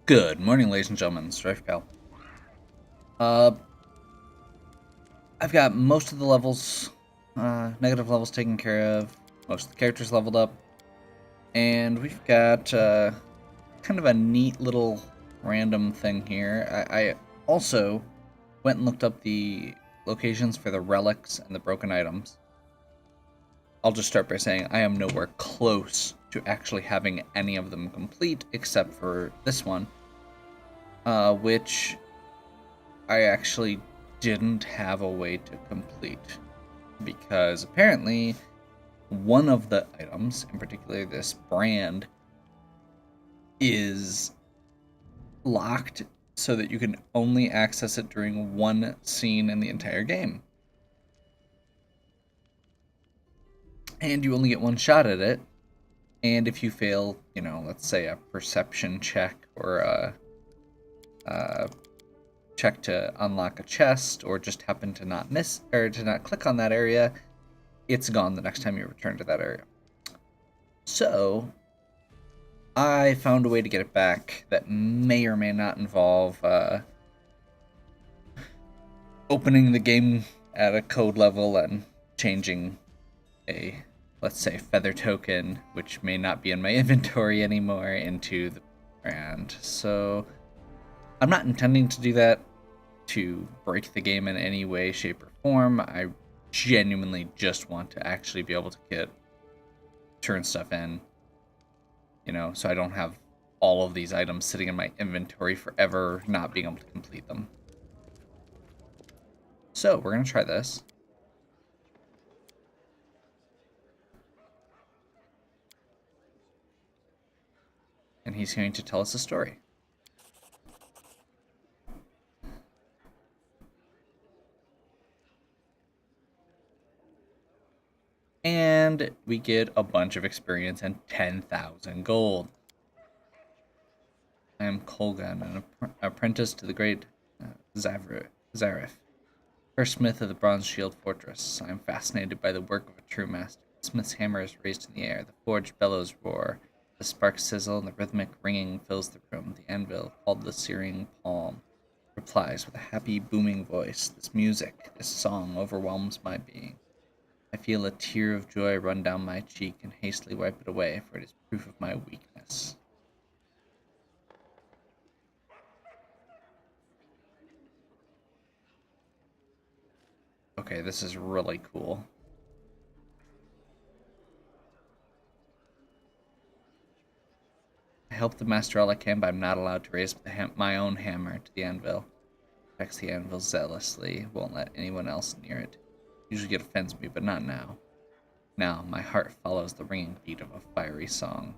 Good morning, ladies and gentlemen. Strife Pal. Uh, I've got most of the levels, negative levels taken care of. Most of the characters leveled up, and we've got kind of a neat little random thing here. I also went and looked up the locations for the relics and the broken items. I'll just start by saying I am nowhere close to actually having any of them complete, except for this one, which I actually didn't have a way to complete because apparently one of the items, in particular this brand, is locked so that you can only access it during one scene in the entire game. And you only get one shot at it. And if you fail, let's say a perception check or a check to unlock a chest, or just happen to not miss or to not click on that area, it's gone the next time you return to that area. So, I found a way to get it back that may or may not involve opening the game at a code level and changing a, let's say, feather token, which may not be in my inventory anymore, into the brand. So, I'm not intending to do that to break the game in any way, shape, or form. I genuinely just want to actually be able to turn stuff in, so I don't have all of these items sitting in my inventory forever, not being able to complete them. So we're going to try this. And he's going to tell us a story. And we get a bunch of experience and 10,000 gold. I am Kolgan, an apprentice to the great Zarif, first smith of the Bronze Shield Fortress. I am fascinated by the work of a true master. The smith's hammer is raised in the air, the forge bellows roar, the sparks sizzle, and the rhythmic ringing fills the room. The anvil, called the searing palm, replies with a happy, booming voice. This music, this song overwhelms my being. I feel a tear of joy run down my cheek and hastily wipe it away, for it is proof of my weakness. Okay, this is really cool. I help the master all I can, but I'm not allowed to raise my own hammer to the anvil. Protects the anvil zealously, won't let anyone else near it. Usually it offends me, but not now. Now, my heart follows the ringing beat of a fiery song.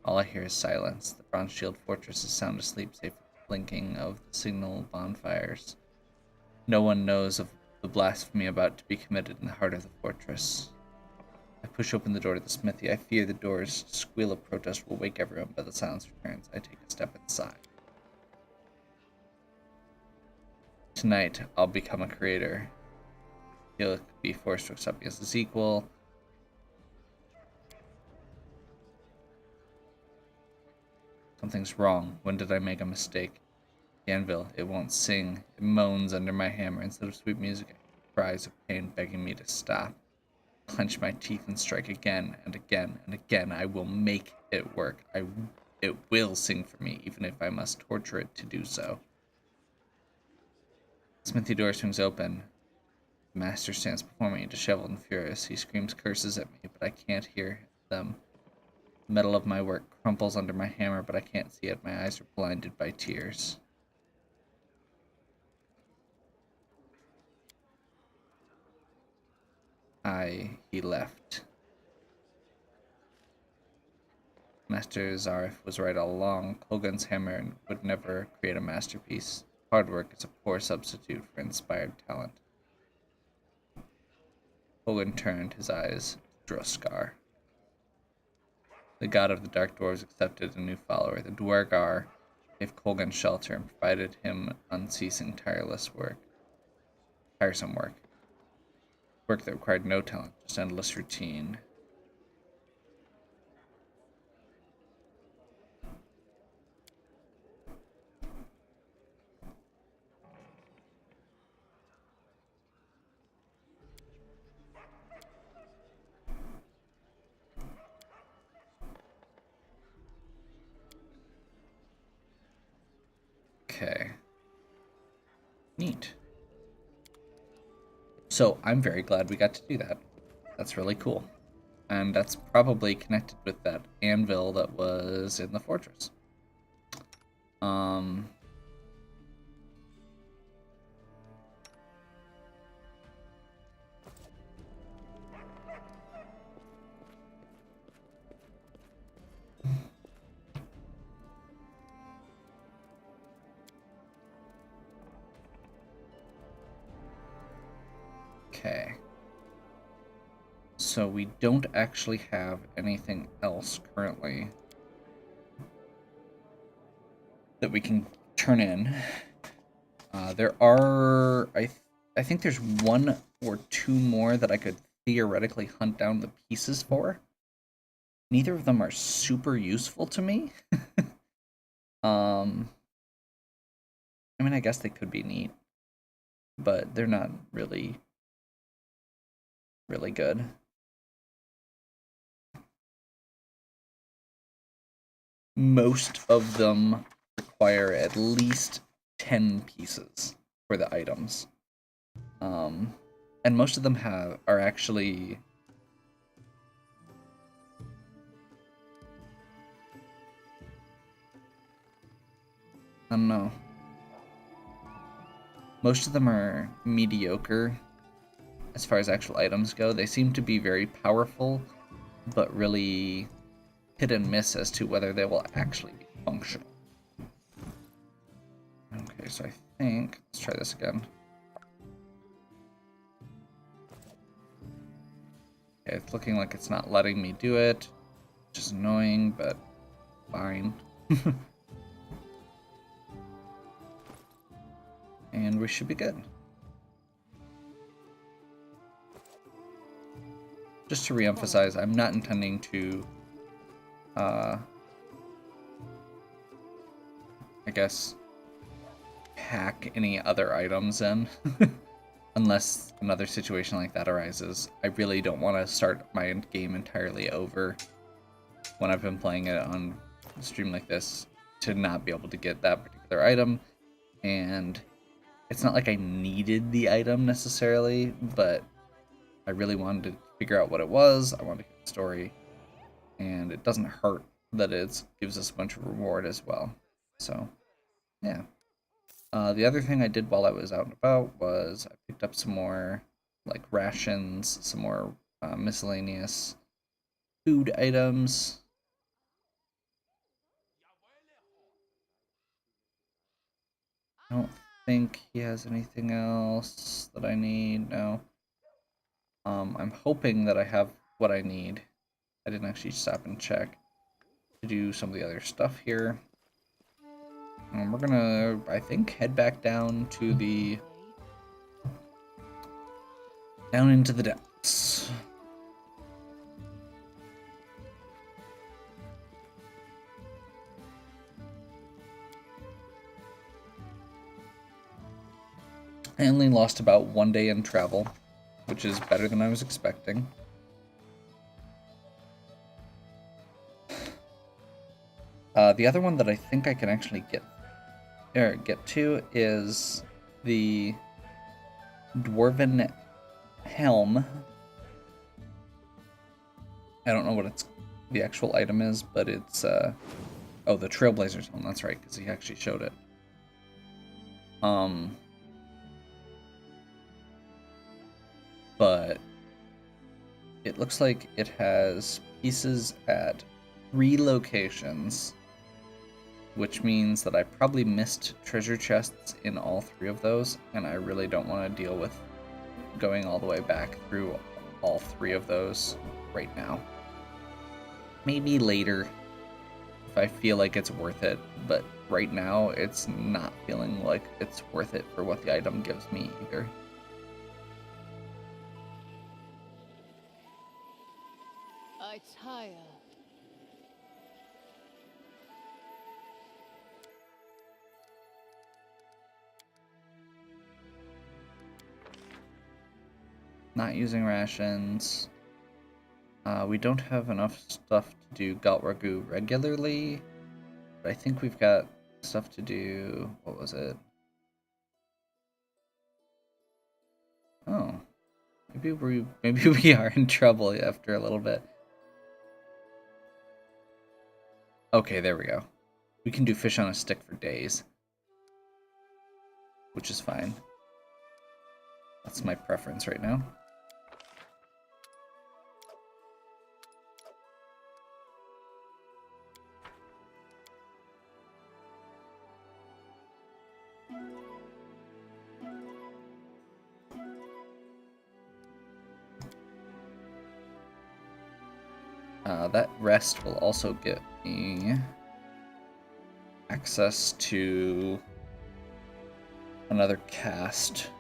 All I hear is silence. The Bronze Shield Fortress is sound asleep, save for the blinking of the signal bonfires. No one knows of the blasphemy about to be committed in the heart of the fortress. I push open the door to the smithy. I fear the door's squeal of protest will wake everyone, but the silence returns. I take a step inside. Tonight, I'll become a creator. He'll be forced to accept me as his equal. Something's wrong. When did I make a mistake? The anvil, it won't sing. It moans under my hammer. Instead of sweet music, I hear cries of pain begging me to stop. Clench my teeth and strike again and again and again. I will make it work. It will sing for me, even if I must torture it to do so. The smithy door swings open. The master stands before me, disheveled and furious. He screams curses at me, but I can't hear them. The metal of my work crumples under my hammer, but I can't see it. My eyes are blinded by tears. He left. Master Zarif was right all along. Kogan's hammer would never create a masterpiece. Hard work is a poor substitute for inspired talent. Kogan turned his eyes to Droskar. The god of the Dark Dwarves accepted a new follower. The Dwargar gave Kolgan shelter and provided him unceasing, tiresome work. Work that required no talent, just endless routine. Okay. Neat. So I'm very glad we got to do that. That's really cool. And that's probably connected with that anvil that was in the fortress. Um... Okay. So we don't actually have anything else currently that we can turn in. There are, I think there's one or two more that I could theoretically hunt down the pieces for. Neither of them are super useful to me. I mean, I guess they could be neat, but they're not really good. Most of them require at least 10 pieces for the items. And most of them are actually I don't know. Most of them are mediocre as far as actual items go. They seem to be very powerful, but really hit and miss as to whether they will actually be functional. Okay, so I think, let's try this again. Okay, it's looking like it's not letting me do it, which is annoying, but fine. And we should be good. Just to reemphasize, I'm not intending to, I guess, hack any other items in. Unless another situation like that arises. I really don't want to start my game entirely over when I've been playing it on a stream like this to not be able to get that particular item. And it's not like I needed the item necessarily, but I really wanted to figure out what it was. I wanted to get the story. And it doesn't hurt that it gives us a bunch of reward as well. So, yeah. The other thing I did while I was out and about was I picked up some more like rations, some more miscellaneous food items. I don't think he has anything else that I need. No. I'm hoping that I have what I need. I didn't actually stop and check to do some of the other stuff here. And we're gonna, I think, head back down to down into the depths. I only lost about 1 day in travel, which is better than I was expecting. The other one that I think I can actually get to is the Dwarven Helm. I don't know what the actual item is, but it's oh, the Trailblazer's Helm. That's right, because he actually showed it. But it looks like it has pieces at 3 locations, which means that I probably missed treasure chests in all 3 of those, and I really don't want to deal with going all the way back through all 3 of those right now. Maybe later, if I feel like it's worth it, but right now it's not feeling like it's worth it for what the item gives me either. I tire. Not using rations. We don't have enough stuff to do Galt Ragu regularly, but I think we've got stuff to do. What was it? Oh, maybe we are in trouble after a little bit. Okay, there we go. We can do fish on a stick for days, which is fine. That's my preference right now. That rest will also get me access to another cast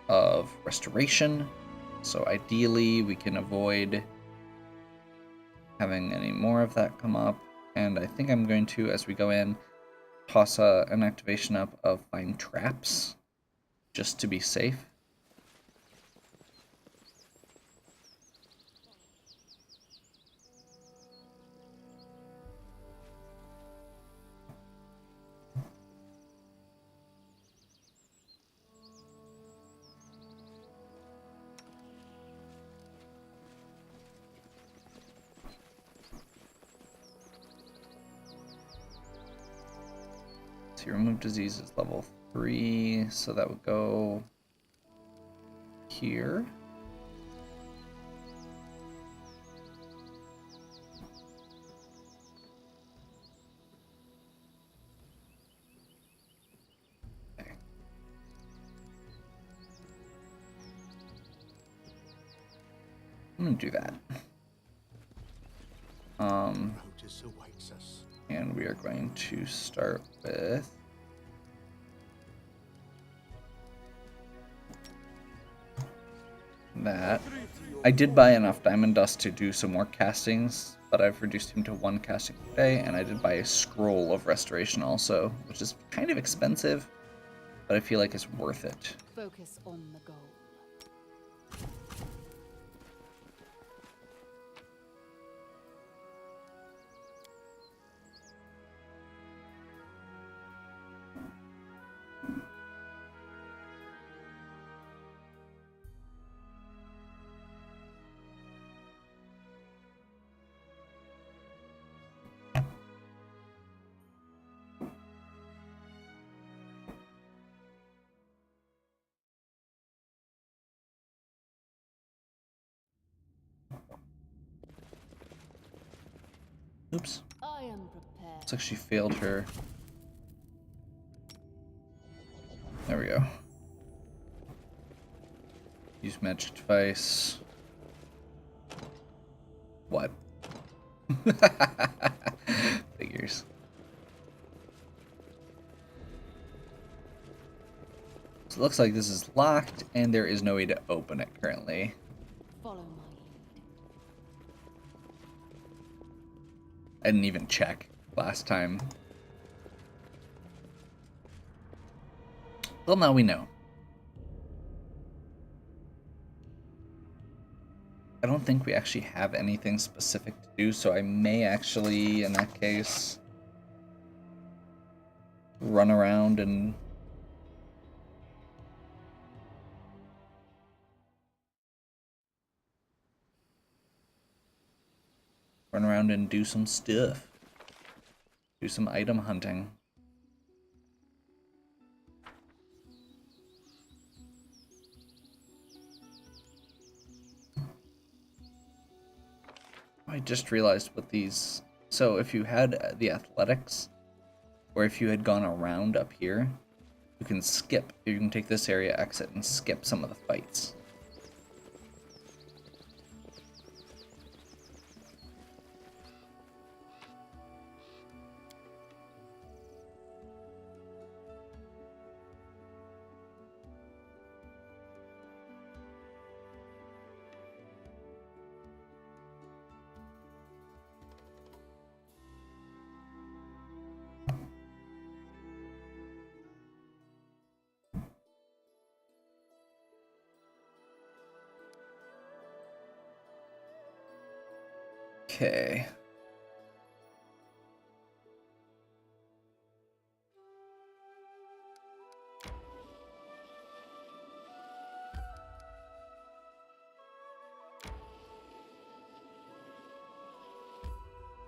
of restoration. So ideally we can avoid having any more of that come up. And I think I'm going to, as we go in, toss an activation up of find traps just to be safe. Remove disease is level 3, so that would go here. Okay. I'm gonna do that. And we are going to start with that. I did buy enough diamond dust to do some more castings, but I've reduced him to 1 casting per day, and I did buy a scroll of restoration also, which is kind of expensive, but I feel like it's worth it. Focus on the goal. Oops. I am prepared. Looks like she failed her. There we go. Use magic device. What? Figures. So it looks like this is locked, and there is no way to open it currently. Follow my lead. I didn't even check last time. Well, now we know. I don't think we actually have anything specific to do, so I may actually, in that case, run around and do some stuff. Do some item hunting. I just realized what these... So if you had the athletics, or if you had gone around up here, you can skip. You can take this area, exit, and skip some of the fights. Okay.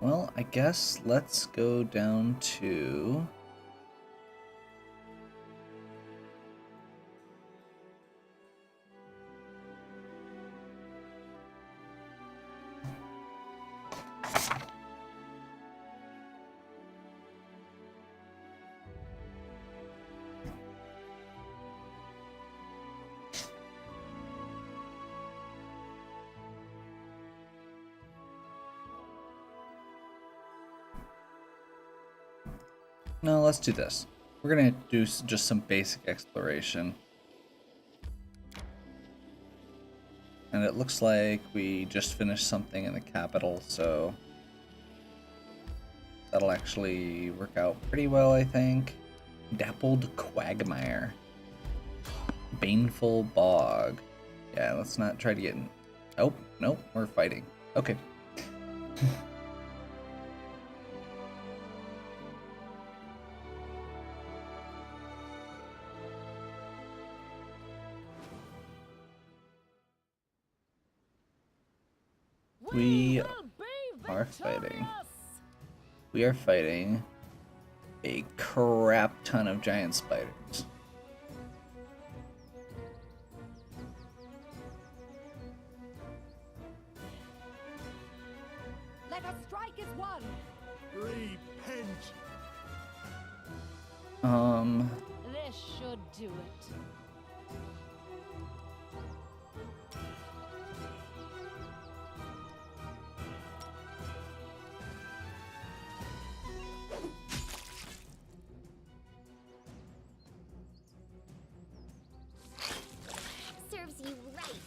Well, I guess let's go down to... No, let's do this. We're gonna do just some basic exploration. And it looks like we just finished something in the capital, so that'll actually work out pretty well, I think. Dappled Quagmire. Baneful Bog. Yeah, let's not try to get in. Oh, nope, we're fighting. Okay. We are fighting. We are fighting a crap ton of giant spiders. Let us strike as one. Repent. This should do it. Serves you right.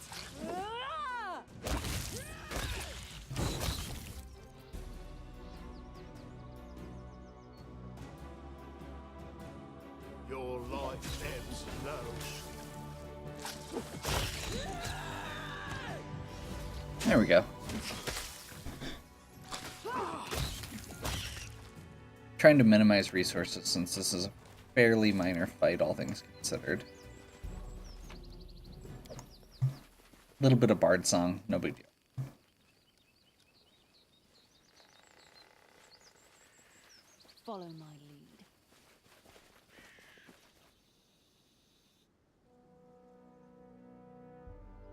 Your light ebbs and flows. There we go. Trying to minimize resources since this is a fairly minor fight, all things considered. A little bit of bard song, no big deal. Follow my lead.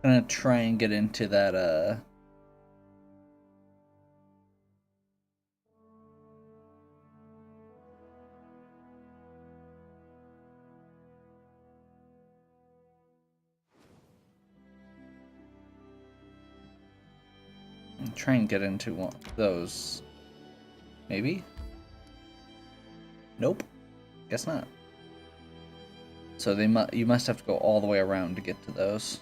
Gonna try and get into that try and get into one of those. Maybe? Nope. Guess not. So you must have to go all the way around to get to those.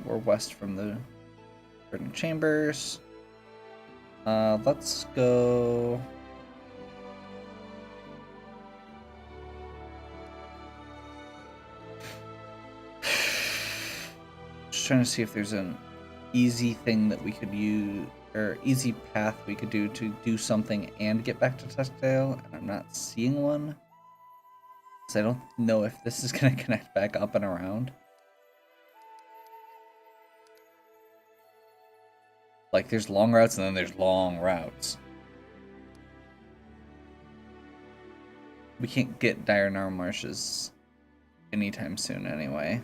We're west from the Verdant Chambers. Let's go. Just trying to see if there's an easy thing that we could use, or easy path we could do to do something and get back to Tuskdale, and I'm not seeing one. So I don't know if this is gonna connect back up and around. Like, there's long routes and then there's long routes. We can't get Dire Gnarl Marshes anytime soon anyway.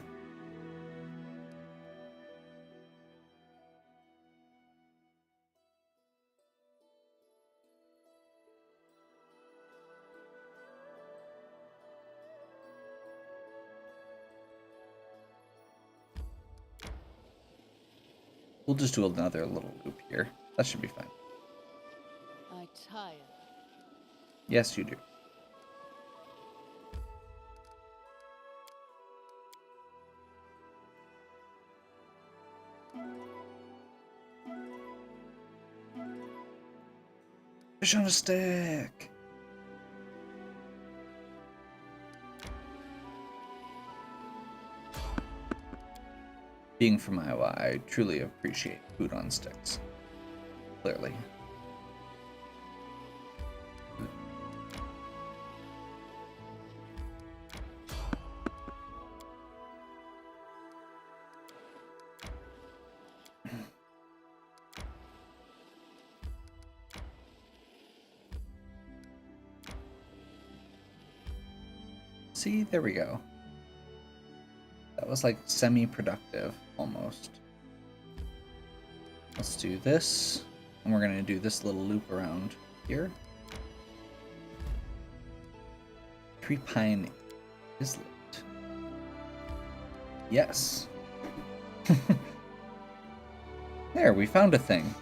We'll just do another little loop here. That should be fine. I tire. Yes, you do. Fish on a stick! Being from Iowa, I truly appreciate food on sticks. Clearly. See, there we go. That was like semi-productive, almost. Let's do this, and we're gonna do this little loop around here. Tree Pine Islet. Yes. There, we found a thing.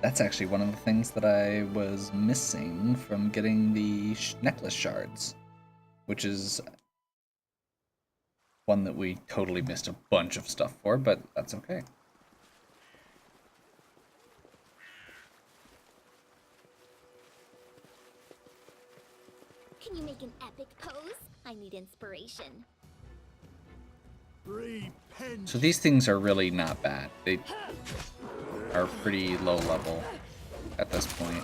That's actually one of the things that I was missing from getting the necklace shards, which is one that we totally missed a bunch of stuff for, but that's okay. Can you make an epic pose? I need inspiration. Repent. So these things are really not bad. They are pretty low level at this point.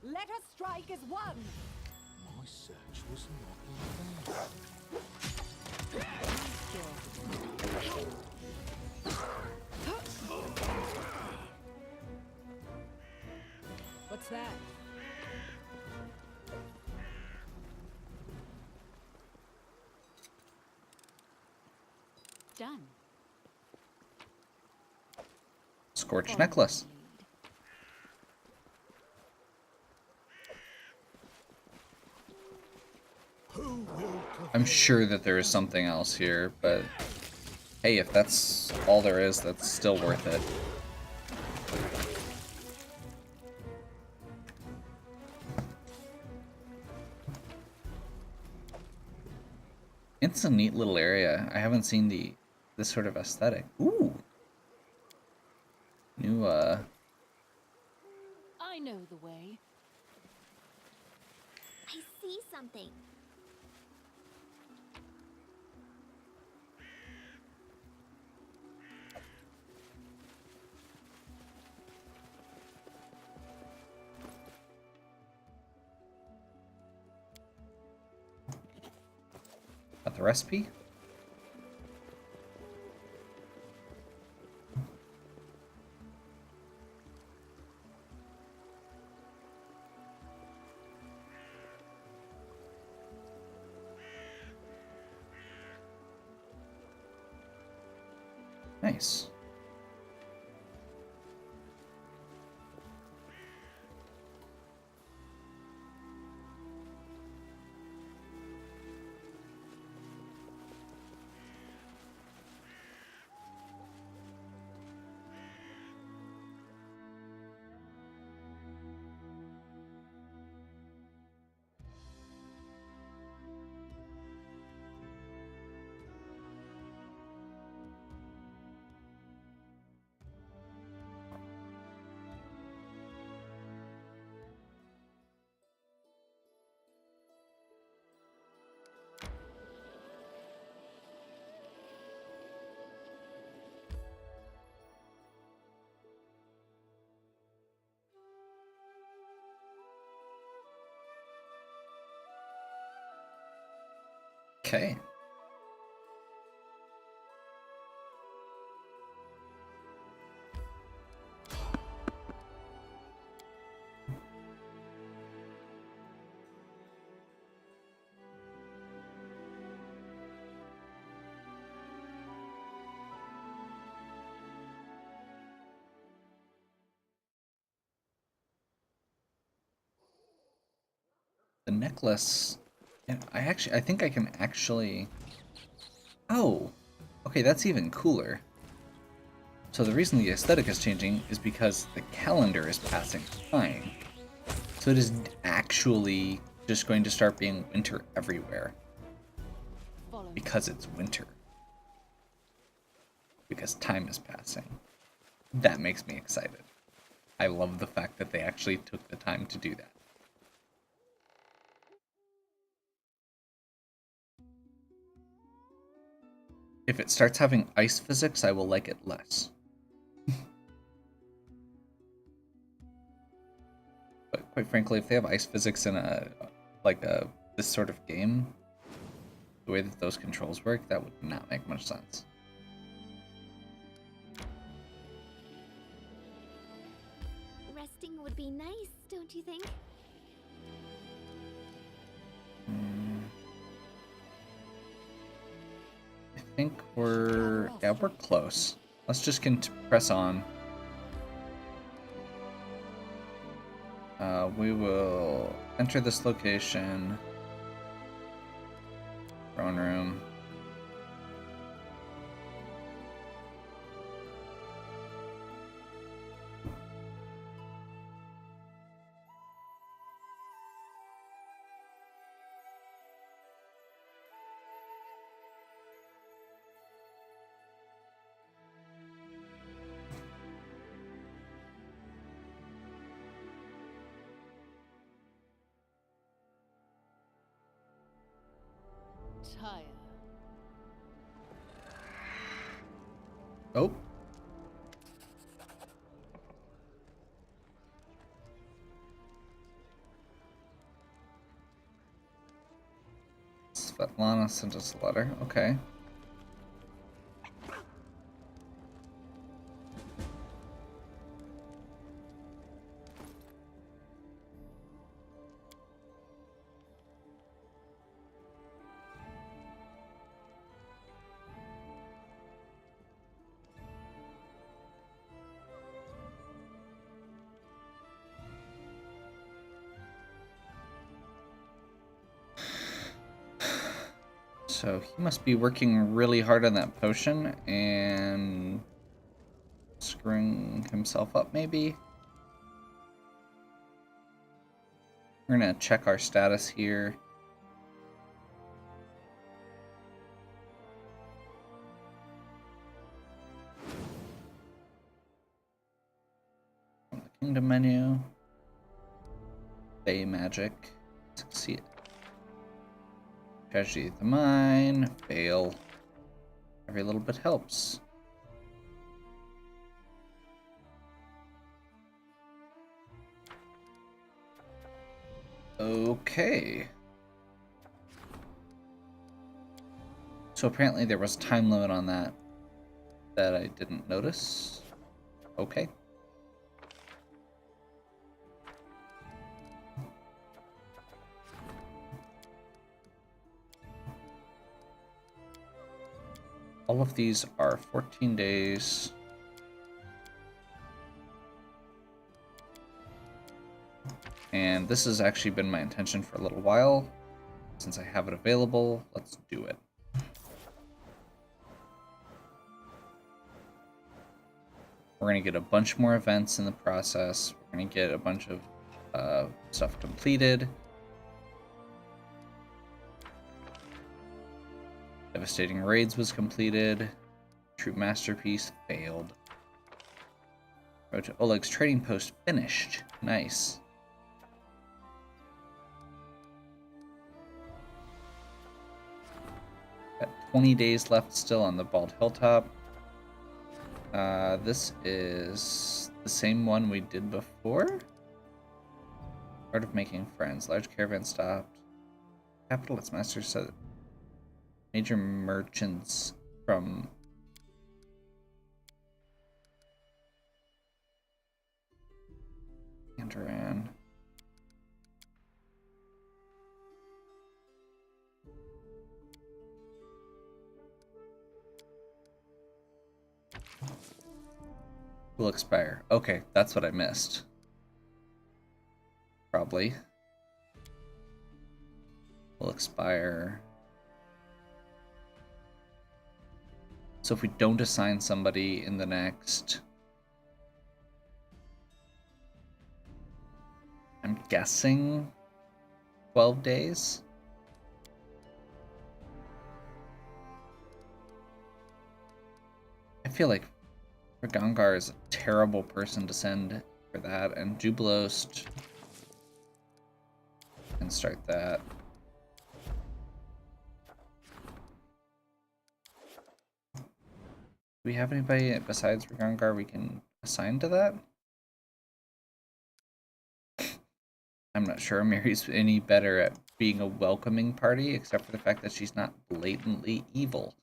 Let us strike as one. My search was not in vain. What's that? Done. Scorched necklace. Who will I'm sure that there is something else here, but hey, if that's all there is, that's still worth it. It's a neat little area. I haven't seen this sort of aesthetic. Ooh. New I know the way. I see something. got the recipe. Nice. Okay. The necklace. And I think I can actually. Oh, okay, that's even cooler. So the reason the aesthetic is changing is because the calendar is passing time. So it is actually just going to start being winter everywhere Follow me. because it's winter. Because time is passing. That makes me excited. I love the fact that they actually took the time to do that. If it starts having ice physics, I will like it less. But quite frankly, if they have ice physics in this sort of game, the way that those controls work, that would not make much sense. Resting would be nice, don't you think? I think we're close. Let's just press on. We will enter this location. Throne room. Tire. Oh. Svetlana sent us a letter. Okay. So he must be working really hard on that potion and screwing himself up, maybe? We're gonna check our status here. From the kingdom menu. Bay magic. Succeed. Tragedy of the mine. Fail. Every little bit helps. Okay. So apparently there was a time limit on that I didn't notice. Okay. All of these are 14 days. And this has actually been my intention for a little while. Since I have it available, let's do it. We're going to get a bunch more events in the process. We're going to get a bunch of stuff completed. Devastating Raids was completed. Troop Masterpiece failed. Road to Oleg's Trading Post finished. Nice. Got 20 days left still on the Bald Hilltop. This is the same one we did before. Art of Making Friends. Large caravan stopped. Capitalist Master said major merchants from Andoran. Will expire. Okay, that's what I missed. Probably. Will expire. So if we don't assign somebody in the next, I'm guessing 12 days. I feel like Ragangar is a terrible person to send for that, and Jubilost can start that. Do we have anybody besides Ragangar we can assign to that? I'm not sure Mary's any better at being a welcoming party, except for the fact that she's not blatantly evil.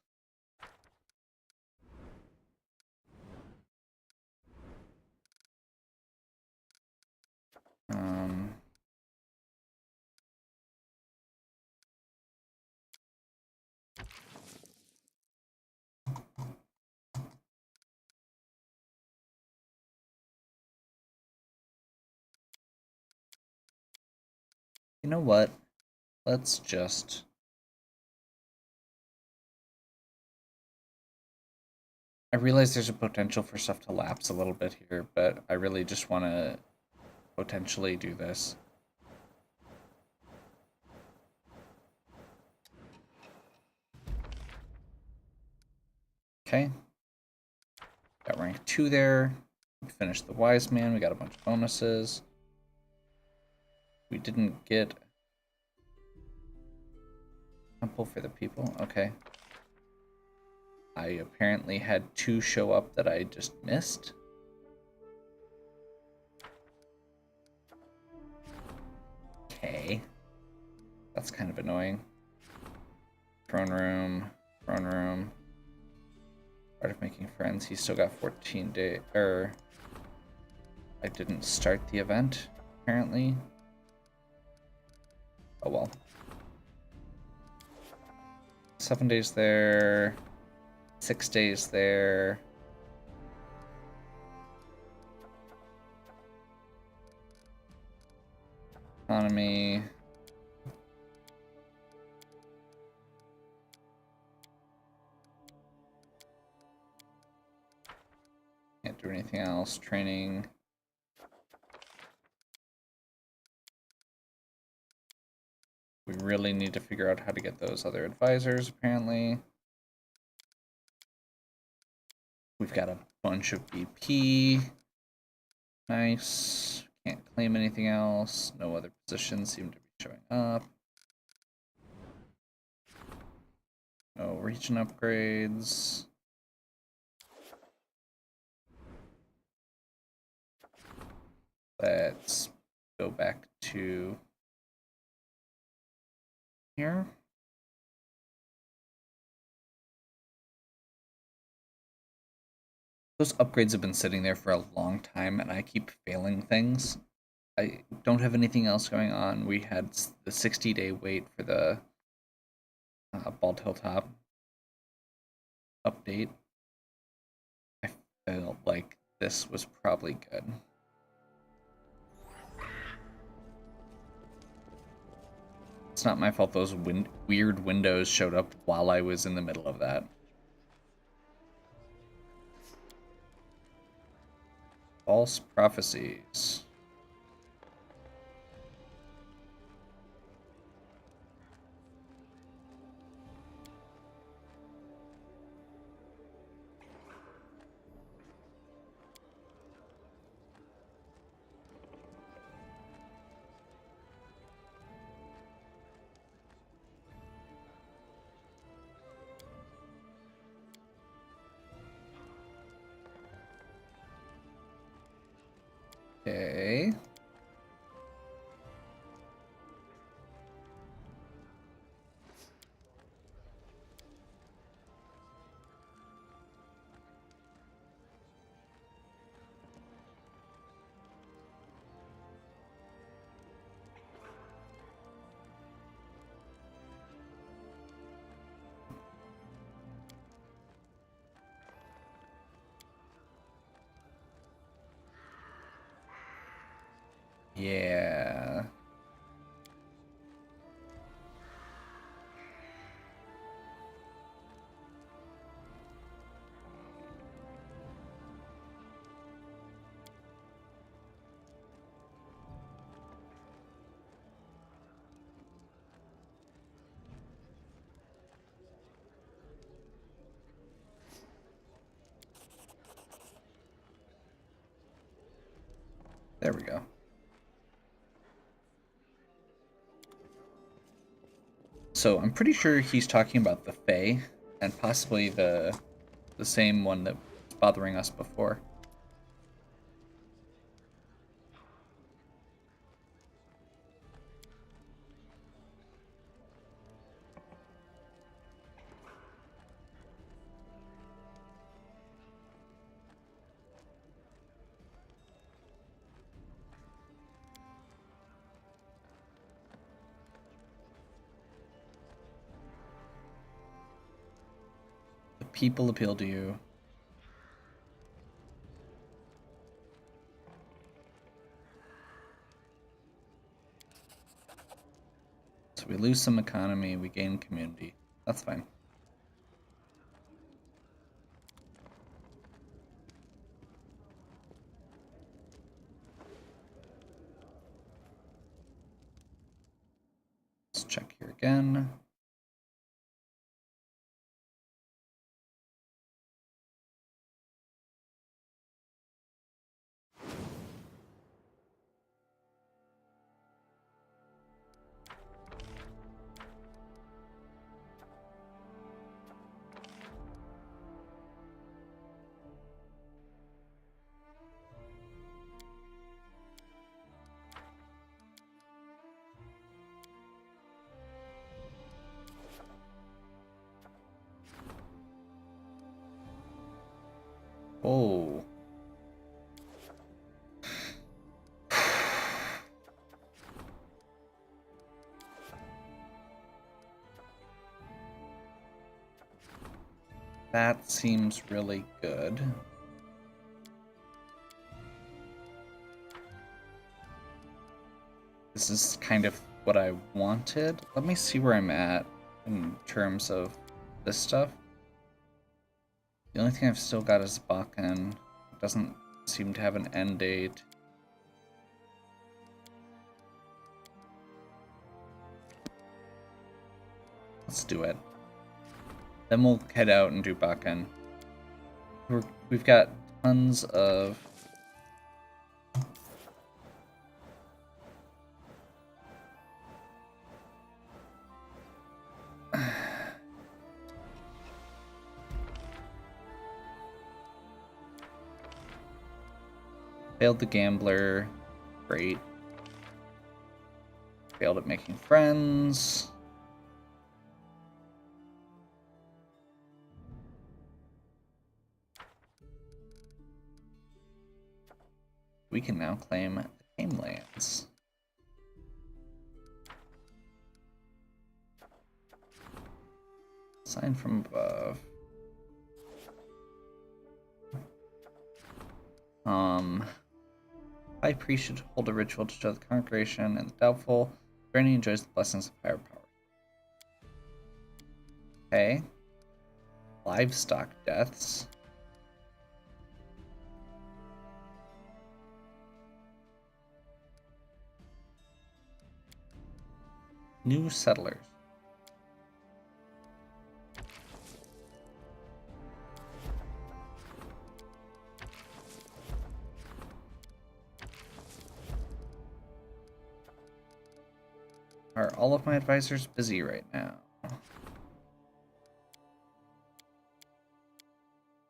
You know what? Let's just... I realize there's a potential for stuff to lapse a little bit here, but I really just want to potentially do this. Okay. Got rank 2 there. We finished the Wise Man. We got a bunch of bonuses. We didn't get Temple for the People. Okay. I apparently had 2 show up that I just missed. Okay. That's kind of annoying. Throne room. Throne room. Art of Making Friends. He's still got 14 days. I didn't start the event, apparently. Oh well. 7 days there. 6 days there. Economy. Can't do anything else. Training. We really need to figure out how to get those other advisors, apparently. We've got a bunch of BP. Nice. Can't claim anything else. No other positions seem to be showing up. No region upgrades. Let's go back to here. Those upgrades have been sitting there for a long time, and I keep failing things. I don't have anything else going on. We had the 60-day wait for the Bald Hilltop update. I felt like this was probably good. It's not my fault those weird windows showed up while I was in the middle of that. False prophecies. Okay. Yeah. There we go. So I'm pretty sure he's talking about the Fae, and possibly the same one that was bothering us before. people appeal to you? So we lose some economy, we gain community. That's fine. Let's check here again. Oh. That seems really good. This is kind of what I wanted. Let me see where I'm at in terms of this stuff. The only thing I've still got is Bakken. It doesn't seem to have an end date. Let's do it. Then we'll head out and do Bakken. We've got tons of... Failed the gambler. Great. Failed at making friends. We can now claim the Tame Lands. Sign from above. High priest should hold a ritual to show the congregation and the doubtful. Bernie enjoys the blessings of higher power. Okay. Livestock deaths. New settlers. Are all of my advisors busy right now?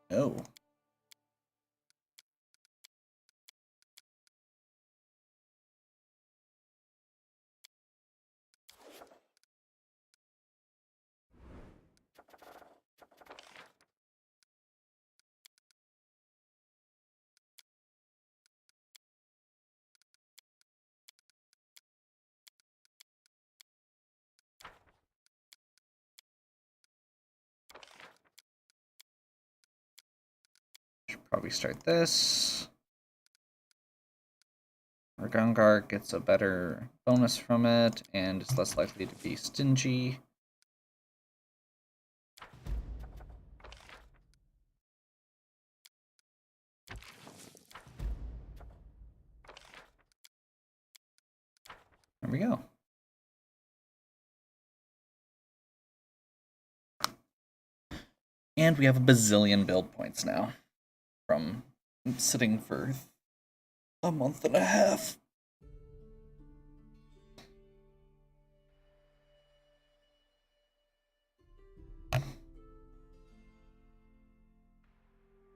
No. Should probably start this. Ragungar gets a better bonus from it and is less likely to be stingy. There we go. And we have a bazillion build points now from sitting for a month and a half.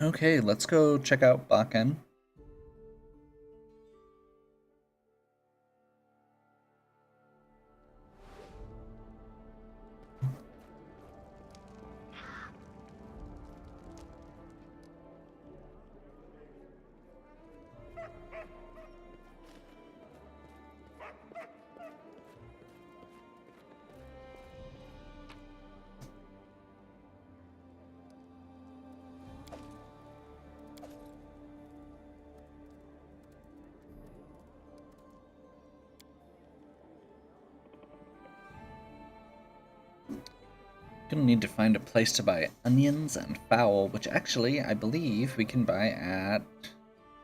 Okay, let's go check out Bakken. Gonna need to find a place to buy onions and fowl, which actually I believe we can buy at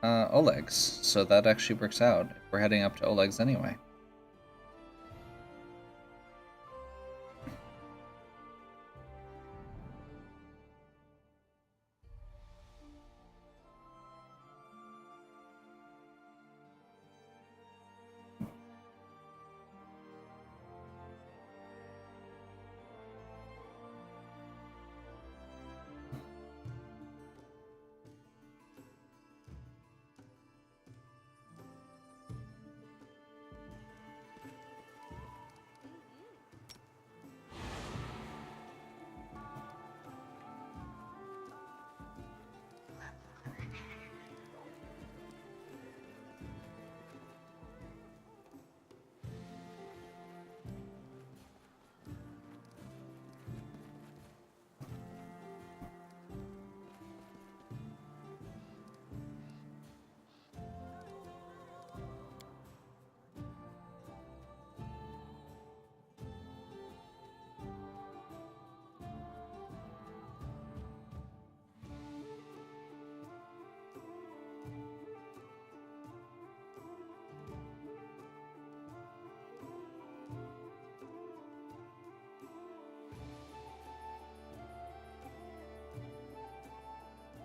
Oleg's. So that actually works out. We're heading up to Oleg's anyway.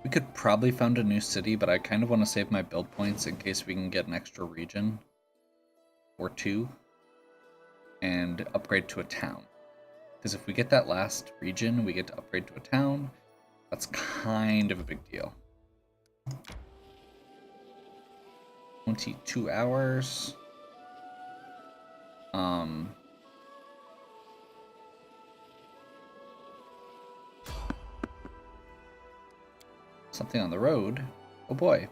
We could probably found a new city, but I kind of want to save my build points in case we can get an extra region or two and upgrade to a town. Because if we get that last region, we get to upgrade to a town. That's kind of a big deal. 22 hours. Something on the road. Oh boy.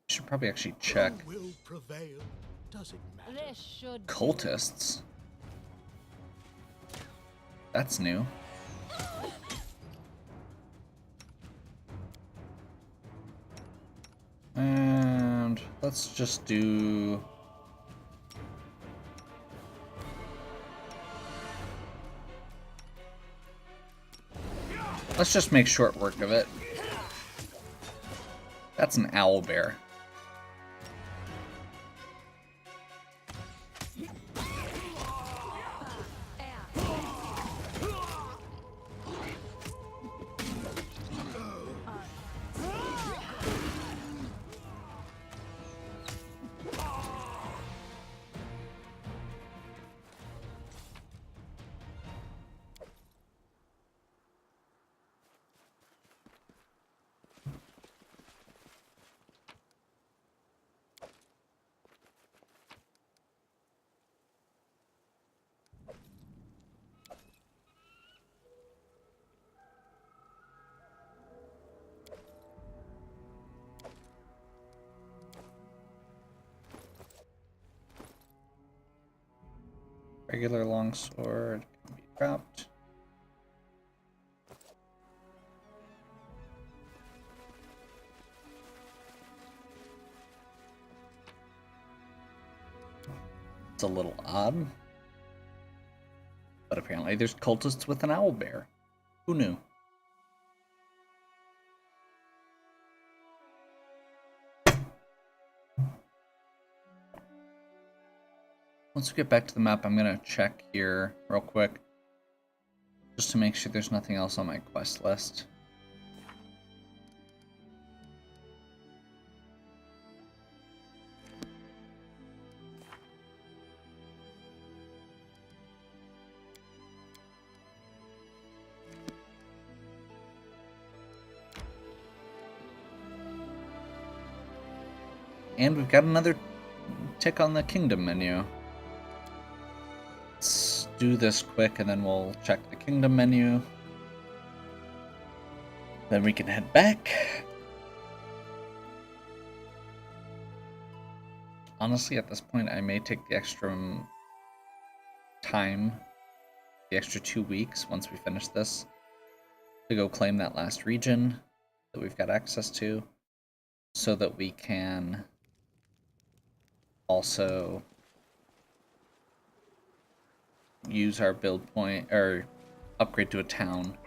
Should probably actually check. Who will prevail? Does it matter? This should Cultists. That's new. And let's just do... Let's just make short work of it. That's an owl bear. Regular longsword can be dropped. It's a little odd. But apparently there's cultists with an owl bear. Who knew? Once we get back to the map, I'm gonna check here real quick, just to make sure there's nothing else on my quest list. And we've got another tick on the kingdom menu. Let's do this quick and then we'll check the kingdom menu. Then we can head back. Honestly, at this point, I may take the extra time, the extra 2 weeks once we finish this, to go claim that last region that we've got access to, so that we can also use our build point, or upgrade to a town,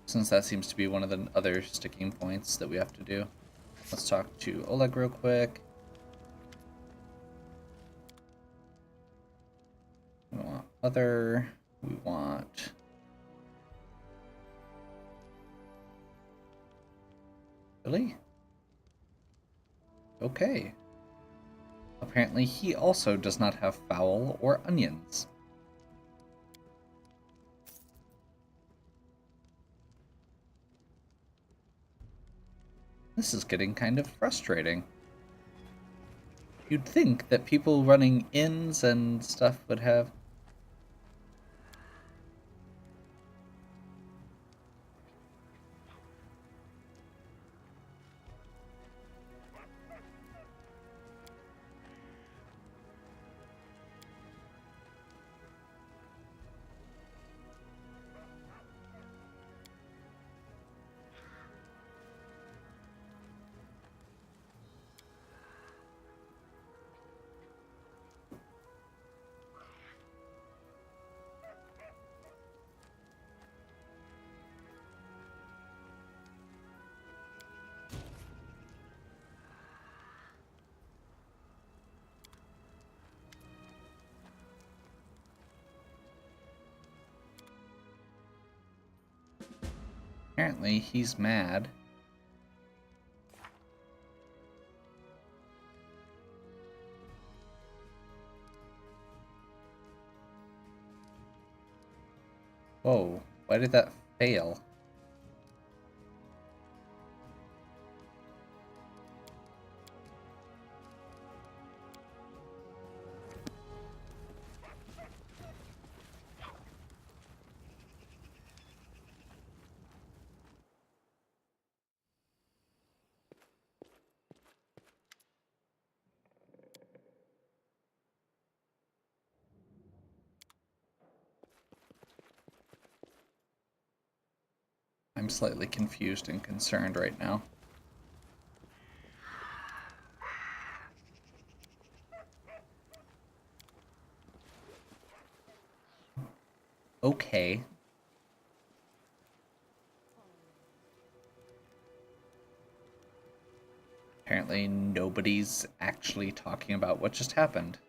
since that seems to be one of the other sticking points that we have to do. Let's talk to Oleg real quick. We want other, we want... Really? Okay. Apparently he also does not have fowl or onions. This is getting kind of frustrating. You'd think that people running inns and stuff would have... Apparently he's mad. Whoa, why did that fail? I'm slightly confused and concerned right now. Okay. Apparently nobody's actually talking about what just happened.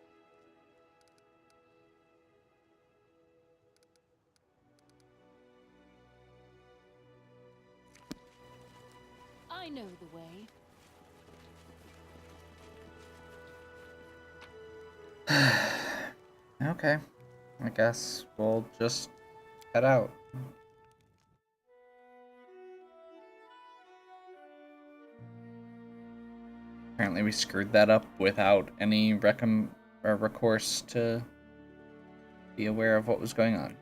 I know the way. Okay. I guess we'll just head out. Apparently we screwed that up without any recourse to be aware of what was going on.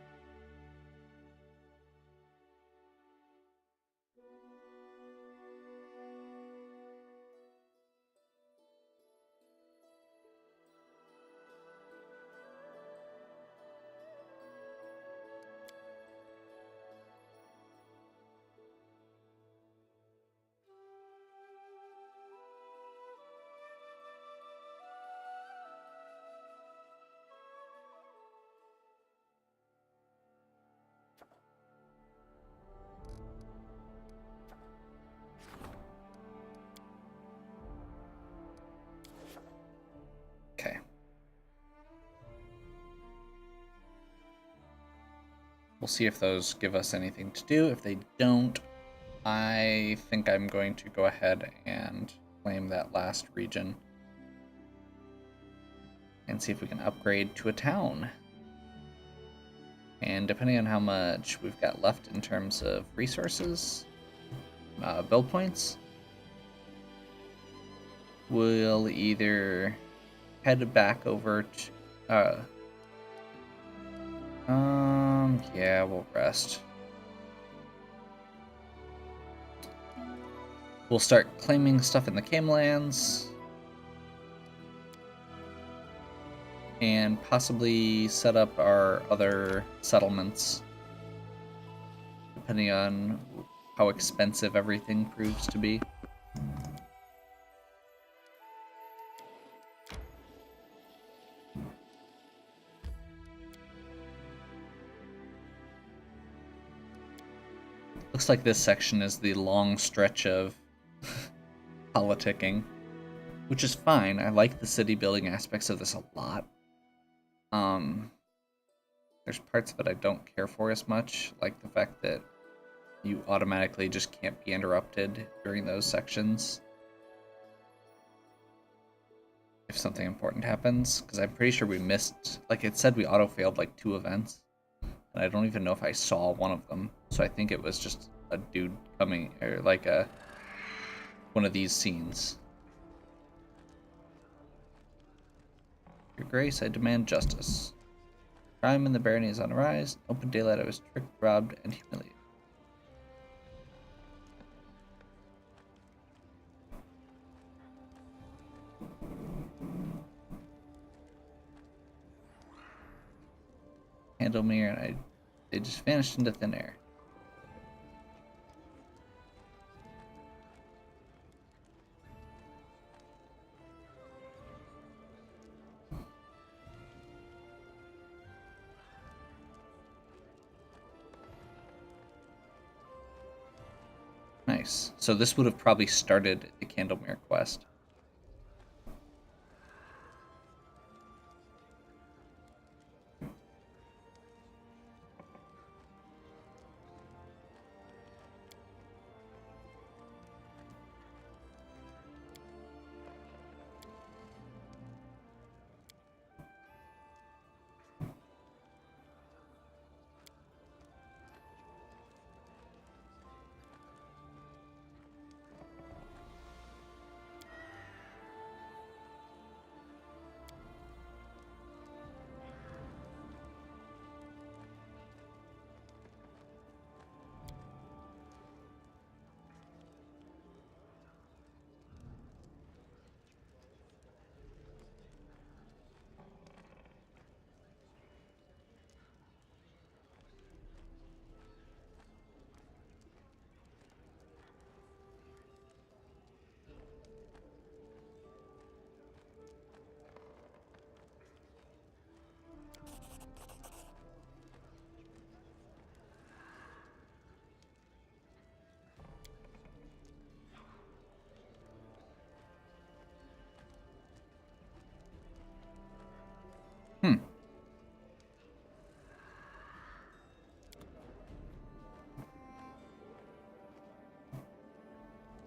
Okay. We'll see if those give us anything to do. If they don't, I think I'm going to go ahead and claim that last region and see if we can upgrade to a town. And depending on how much we've got left in terms of resources, build points, we'll either head back over to, yeah, we'll rest. We'll start claiming stuff in the Camelands, and possibly set up our other settlements depending on how expensive everything proves to be. Looks like this section is the long stretch of politicking, which is fine. I like the city building aspects of this a lot. There's parts of it I don't care for as much, like the fact that you automatically just can't be interrupted during those sections if something important happens, because I'm pretty sure we missed, like it said we auto-failed like 2 events, and I don't even know if I saw one of them, so I think it was just a dude coming, or like one of these scenes. Your Grace, I demand justice. Crime in the barony is on the rise. In open daylight, I was tricked, robbed, and humiliated. Handle me, and they just vanished into thin air. Nice. So this would have probably started the Candlemere quest.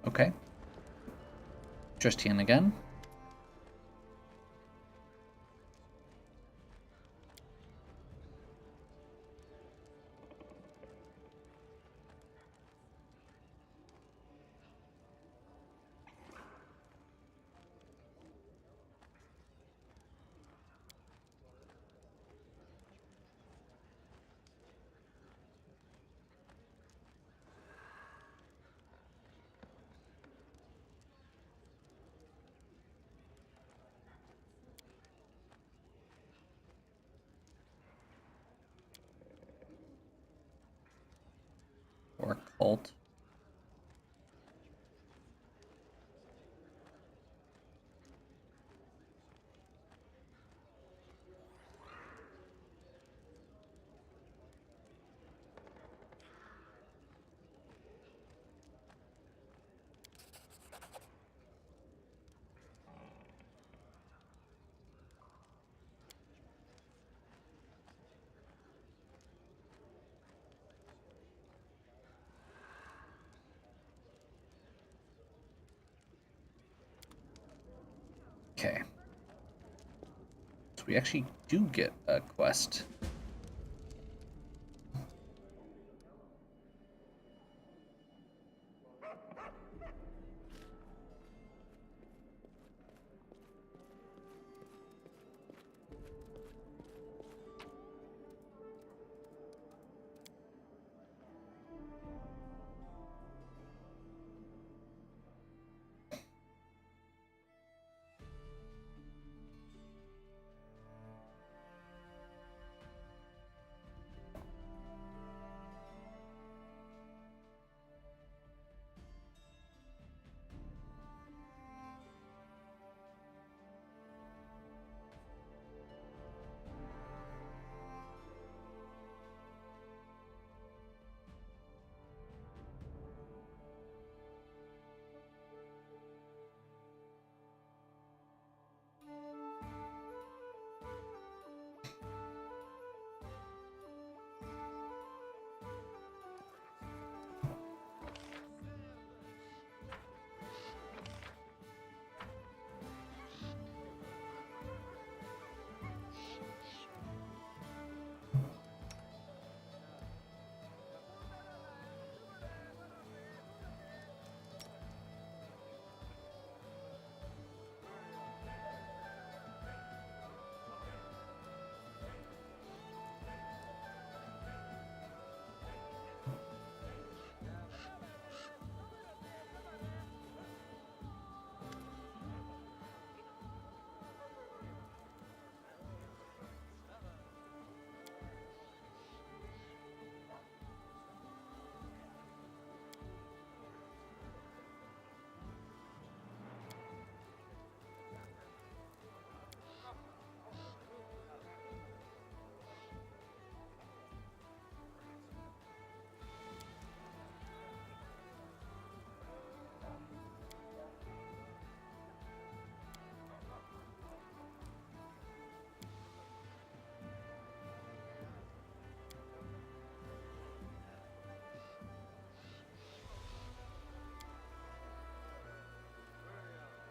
Okay. Tristian again. Or cult. Okay. So we actually do get a quest.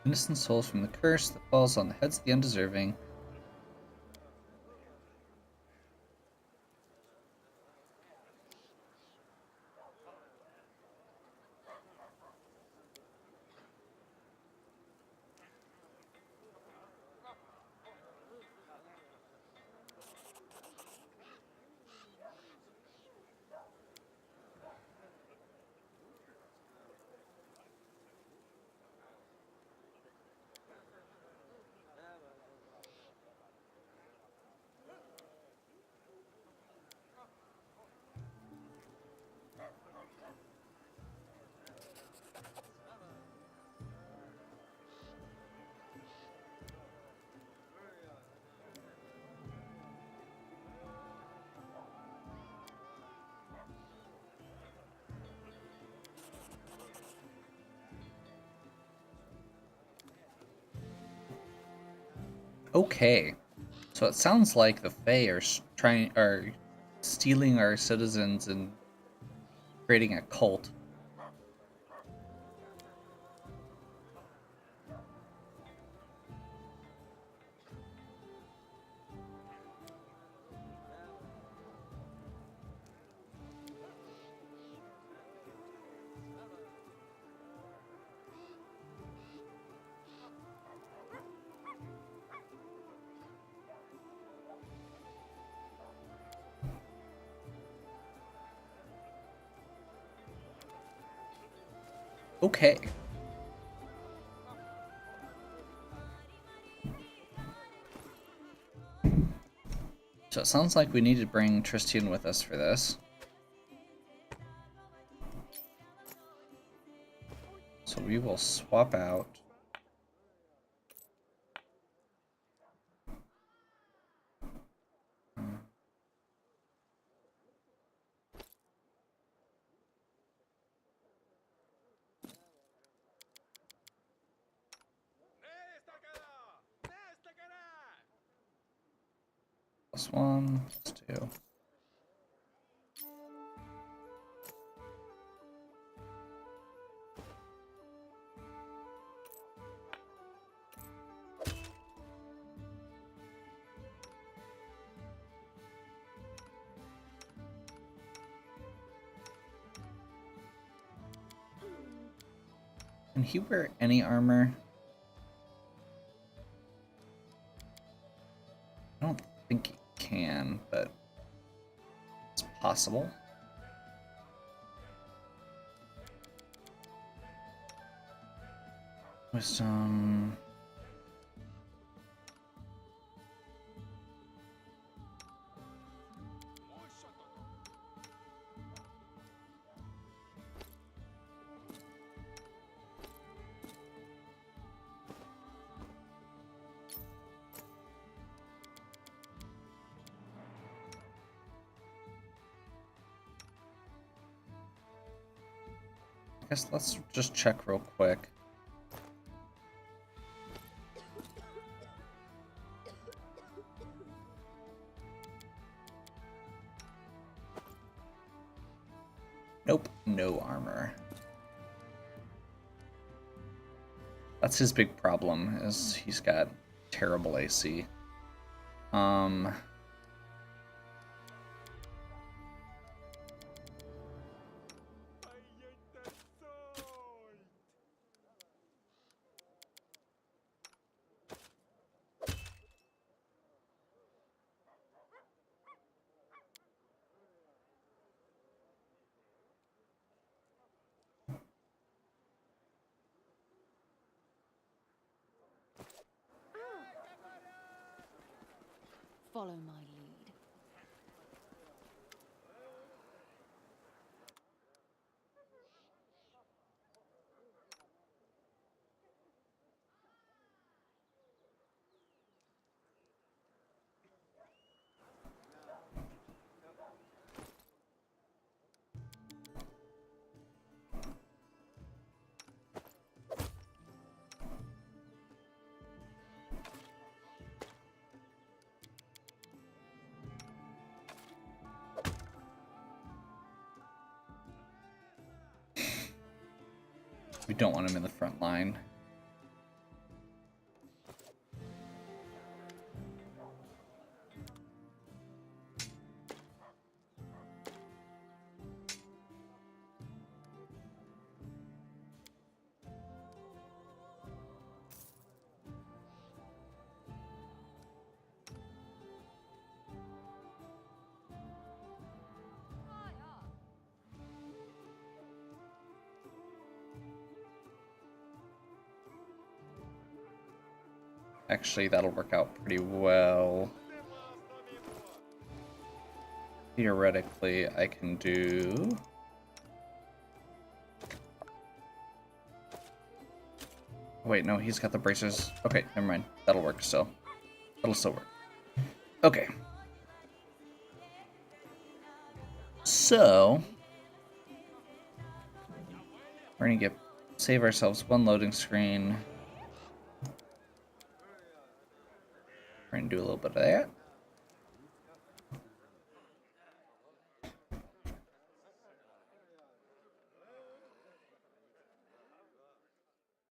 Innocent souls from the curse that falls on the heads of the undeserving. Okay, so it sounds like the Fae are stealing our citizens and creating a cult. Okay. So it sounds like we need to bring Tristian with us for this. So we will swap out. +1, +2. Can he wear any armor? I don't think he can, but it's possible. Wisdom. I guess let's just check real quick. Nope, no armor. That's his big problem, is he's got terrible AC. Follow my lead. We don't want him in the front line. Actually, that'll work out pretty well. Theoretically, I can do... Wait, no, he's got the bracers. Okay, never mind. That'll work still. That'll still work. Okay. So... we're gonna save ourselves one loading screen. We're gonna do a little bit of that.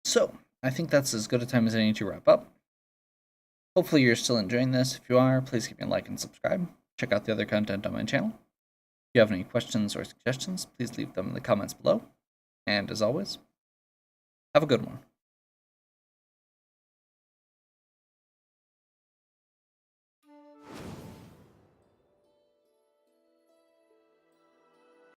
So, I think that's as good a time as any to wrap up. Hopefully you're still enjoying this. If you are, please give me a like and subscribe. Check out the other content on my channel. If you have any questions or suggestions, please leave them in the comments below. And as always, have a good one.